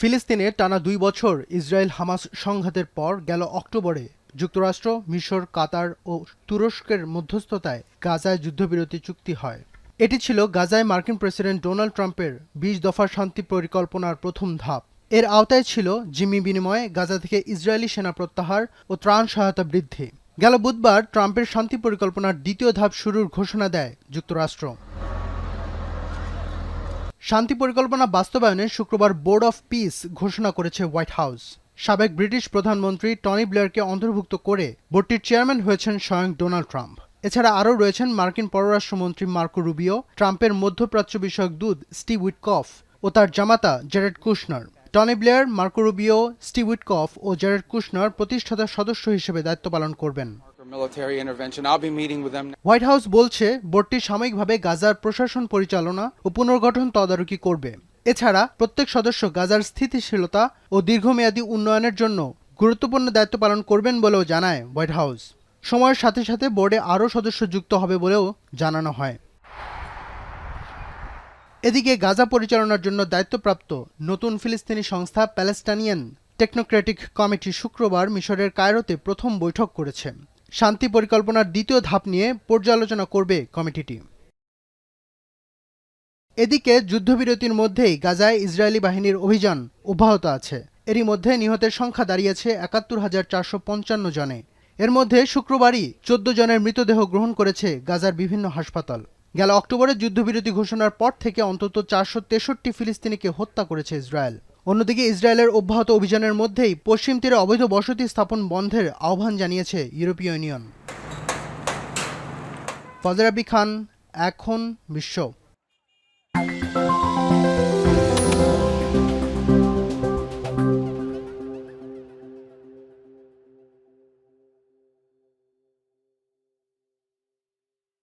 ফিলিস্তিনে টানা ২ বছর ইসরায়েল হামাস সংঘাতের পর গেল অক্টোবরে যুক্তরাষ্ট্র, মিশর, কাতার ও তুরস্কের মধ্যস্থতায় গাজায় যুদ্ধবিরতি চুক্তি হয়। এটি ছিল গাজায় মার্কিন প্রেসিডেন্ট ডোনাল্ড ট্রাম্পের ২০ দফা শান্তি পরিকল্পনার প্রথম ধাপ। এর আওতায় ছিল জিম্মি বিনিময়ে গাজা থেকে ইসরায়েলি সেনা প্রত্যাহার ও ত্রাণ সহায়তা বৃদ্ধি। গেল বুধবার ট্রাম্পের শান্তি পরিকল্পনার দ্বিতীয় ধাপ শুরুর ঘোষণা দেয় যুক্তরাষ্ট্র। শান্তি পরিকল্পনা বাস্তবায়নে শুক্রবার বোর্ড অফ পিস ঘোষণা করেছে হোয়াইট হাউস। সাবেক ব্রিটিশ প্রধানমন্ত্রী টনি ব্লেয়ারকে অন্তর্ভুক্ত করে বোর্ডটির চেয়ারম্যান হয়েছেন স্বয়ং ডোনাল্ড ট্রাম্প। এছাড়া আরও রয়েছেন মার্কিন পররাষ্ট্রমন্ত্রী মার্কো রুবিও, ট্রাম্পের মধ্যপ্রাচ্য বিষয়ক দূত স্টিভ উইটকফ ও তার জামাতা Jared Kushner. Tony Blair, Marco Rubio, Steve Witkoff ও জেরেড কুশনার প্রতিষ্ঠাতা সদস্য হিসেবে দায়িত্ব পালন করবেন। হোয়াইট হাউস বলছে বোর্ডটি সাময়িকভাবে গাজার প্রশাসন পরিচালনা ও পুনর্গঠন তদারকি করবে। এছাড়া প্রত্যেক সদস্য গাজার স্থিতিশীলতা ও দীর্ঘমেয়াদী উন্নয়নের জন্য গুরুত্বপূর্ণ দায়িত্ব পালন করবেন বলেও জানায় হোয়াইট হাউস। সময়ের সাথে সাথে বোর্ডে আরও সদস্য যুক্ত হবে বলেও জানানো হয়। এদিকে গাজা পরিচালনার জন্য দায়িত্বপ্রাপ্ত নতুন ফিলিস্তিনি সংস্থা প্যালেস্টাইনিয়ান টেকনোক্রেটিক কমিটি শুক্রবার মিশরের কায়রোতে প্রথম বৈঠক করেছে। শান্তি পরিকল্পনার দ্বিতীয় ধাপ নিয়ে পর্যালোচনা করবে কমিটিটি। এদিকে যুদ্ধবিরতির মধ্যেই গাজায় ইসরায়েলি বাহিনীর অভিযান অব্যাহত আছে। এরই মধ্যে নিহতের সংখ্যা দাঁড়িয়েছে ৭১,৪৫৫ জনে। এর মধ্যে শুক্রবারই ১৪ জনের মৃতদেহ গ্রহণ করেছে গাজার বিভিন্ন হাসপাতাল। গেল অক্টোবরে যুদ্ধবিরতি ঘোষণার পর থেকে অন্তত ৪৬৩ ফিলিস্তিনিকে হত্যা করেছে ইসরায়েল। অন্যদিকে ইসরায়েলের অব্যাহত অভিযানের মধ্যেই পশ্চিম তীরে অবৈধ বসতি স্থাপন বন্ধের আহ্বান জানিয়েছে ইউরোপীয় ইউনিয়ন। ফজর আলী খান, এখন বিশ্ব।